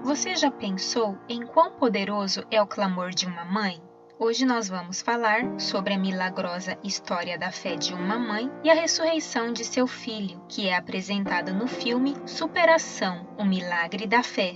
Você já pensou em quão poderoso é o clamor de uma mãe? Hoje nós vamos falar sobre a milagrosa história da fé de uma mãe e a ressurreição de seu filho, que é apresentada no filme Superação, o Milagre da Fé.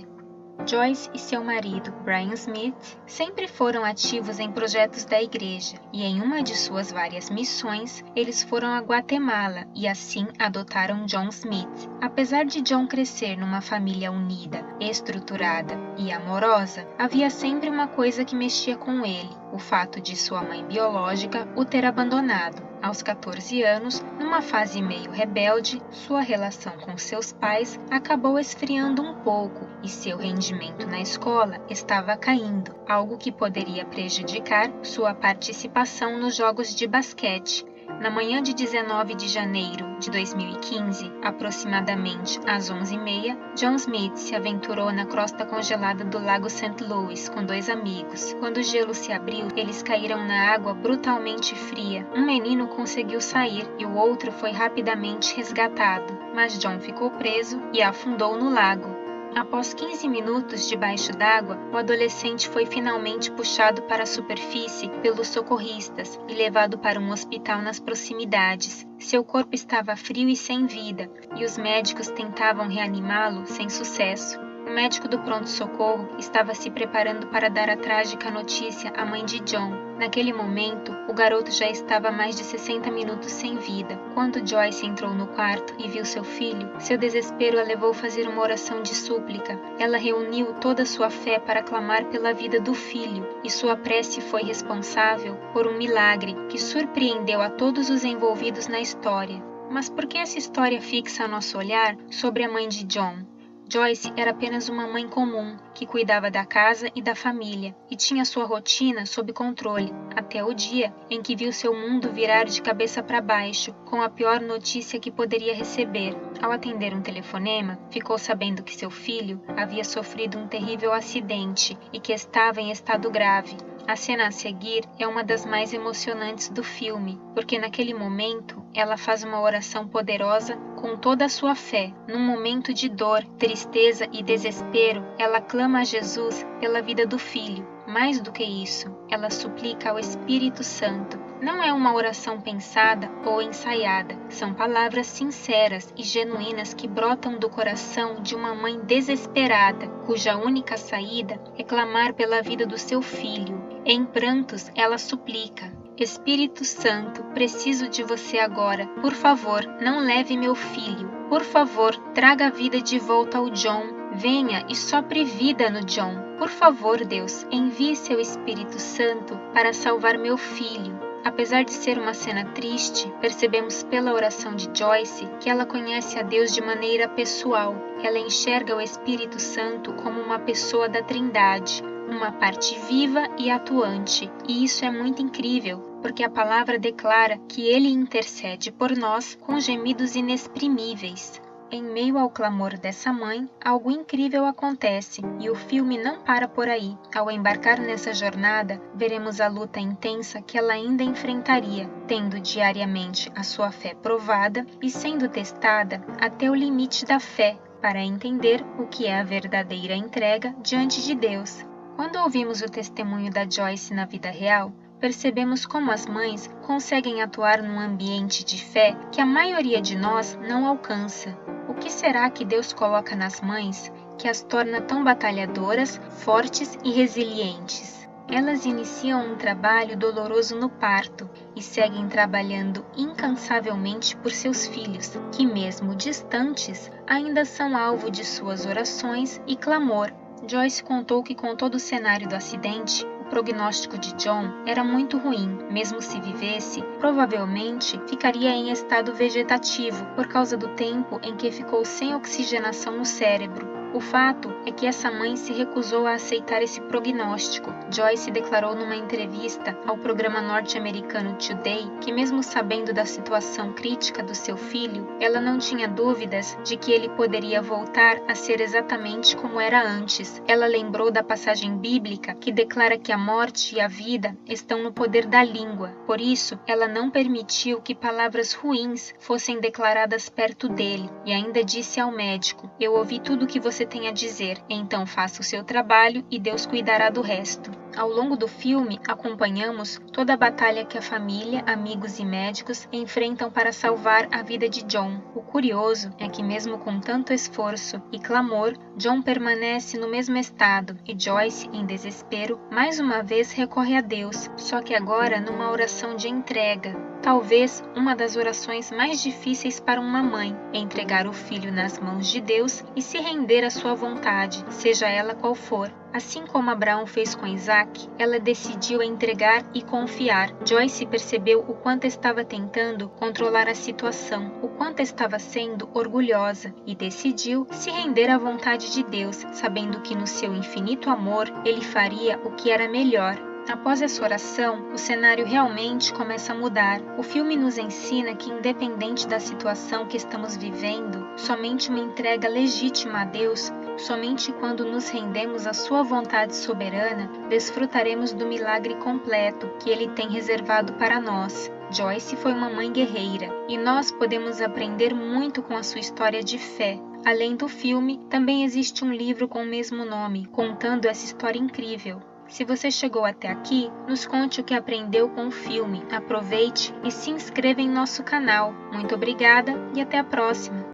Joyce e seu marido, Brian Smith, sempre foram ativos em projetos da igreja e em uma de suas várias missões, eles foram a Guatemala e assim adotaram John Smith. Apesar de John crescer numa família unida, estruturada e amorosa, havia sempre uma coisa que mexia com ele, o fato de sua mãe biológica o ter abandonado. Aos 14 anos, numa fase meio rebelde, sua relação com seus pais acabou esfriando um pouco e seu rendimento na escola estava caindo, algo que poderia prejudicar sua participação nos jogos de basquete. Na manhã de 19 de janeiro de 2015, aproximadamente às 11h30, John Smith se aventurou na crosta congelada do lago St. Louis com 2 amigos. Quando o gelo se abriu, eles caíram na água brutalmente fria. Um menino conseguiu sair e o outro foi rapidamente resgatado, mas John ficou preso e afundou no lago. Após 15 minutos debaixo d'água, o adolescente foi finalmente puxado para a superfície pelos socorristas e levado para um hospital nas proximidades. Seu corpo estava frio e sem vida, e os médicos tentavam reanimá-lo sem sucesso. O médico do pronto-socorro estava se preparando para dar a trágica notícia à mãe de John. Naquele momento, o garoto já estava mais de 60 minutos sem vida. Quando Joyce entrou no quarto e viu seu filho, seu desespero a levou a fazer uma oração de súplica. Ela reuniu toda a sua fé para clamar pela vida do filho, e sua prece foi responsável por um milagre que surpreendeu a todos os envolvidos na história. Mas por que essa história fixa nosso olhar sobre a mãe de John? Joyce era apenas uma mãe comum, que cuidava da casa e da família, e tinha sua rotina sob controle, até o dia em que viu seu mundo virar de cabeça para baixo, com a pior notícia que poderia receber. Ao atender um telefonema, ficou sabendo que seu filho havia sofrido um terrível acidente e que estava em estado grave. A cena a seguir é uma das mais emocionantes do filme, porque naquele momento ela faz uma oração poderosa com toda a sua fé. Num momento de dor, tristeza e desespero, ela clama a Jesus pela vida do filho. Mais do que isso, ela suplica ao Espírito Santo. Não é uma oração pensada ou ensaiada, são palavras sinceras e genuínas que brotam do coração de uma mãe desesperada, cuja única saída é clamar pela vida do seu filho. Em prantos, ela suplica: Espírito Santo, preciso de você agora. Por favor, não leve meu filho. Por favor, traga a vida de volta ao John. Venha e sopre vida no John. Por favor, Deus, envie seu Espírito Santo para salvar meu filho. Apesar de ser uma cena triste, percebemos pela oração de Joyce que ela conhece a Deus de maneira pessoal. Ela enxerga o Espírito Santo como uma pessoa da Trindade, uma parte viva e atuante. E isso é muito incrível, porque a palavra declara que ele intercede por nós com gemidos inexprimíveis. Em meio ao clamor dessa mãe, algo incrível acontece e o filme não para por aí. Ao embarcar nessa jornada, veremos a luta intensa que ela ainda enfrentaria, tendo diariamente a sua fé provada e sendo testada até o limite da fé para entender o que é a verdadeira entrega diante de Deus. Quando ouvimos o testemunho da Joyce na vida real, percebemos como as mães conseguem atuar num ambiente de fé que a maioria de nós não alcança. O que será que Deus coloca nas mães que as torna tão batalhadoras, fortes e resilientes? Elas iniciam um trabalho doloroso no parto e seguem trabalhando incansavelmente por seus filhos, que mesmo distantes, ainda são alvo de suas orações e clamor. Joyce contou que com todo o cenário do acidente, o prognóstico de John era muito ruim. Mesmo se vivesse, provavelmente ficaria em estado vegetativo por causa do tempo em que ficou sem oxigenação no cérebro. O fato é que essa mãe se recusou a aceitar esse prognóstico. Joyce declarou numa entrevista ao programa norte-americano Today que, mesmo sabendo da situação crítica do seu filho, ela não tinha dúvidas de que ele poderia voltar a ser exatamente como era antes. Ela lembrou da passagem bíblica que declara que a morte e a vida estão no poder da língua. Por isso, ela não permitiu que palavras ruins fossem declaradas perto dele e ainda disse ao médico: "Eu ouvi tudo o que você tem a dizer, então faça o seu trabalho e Deus cuidará do resto. Ao longo do filme, acompanhamos toda a batalha que a família, amigos e médicos enfrentam para salvar a vida de John. O curioso é que mesmo com tanto esforço e clamor, John permanece no mesmo estado e Joyce, em desespero, mais uma vez recorre a Deus, só que agora numa oração de entrega. Talvez uma das orações mais difíceis para uma mãe, entregar o filho nas mãos de Deus e se render à sua vontade, seja ela qual for. Assim como Abraão fez com Isaac, ela decidiu entregar e confiar. Joyce percebeu o quanto estava tentando controlar a situação, o quanto estava sendo orgulhosa e decidiu se render à vontade de Deus, sabendo que no seu infinito amor ele faria o que era melhor. Após essa oração, o cenário realmente começa a mudar. O filme nos ensina que, independente da situação que estamos vivendo, somente uma entrega legítima a Deus, somente quando nos rendemos à sua vontade soberana, desfrutaremos do milagre completo que Ele tem reservado para nós. Joyce foi uma mãe guerreira e nós podemos aprender muito com a sua história de fé. Além do filme, também existe um livro com o mesmo nome, contando essa história incrível. Se você chegou até aqui, nos conte o que aprendeu com o filme. Aproveite e se inscreva em nosso canal. Muito obrigada e até a próxima!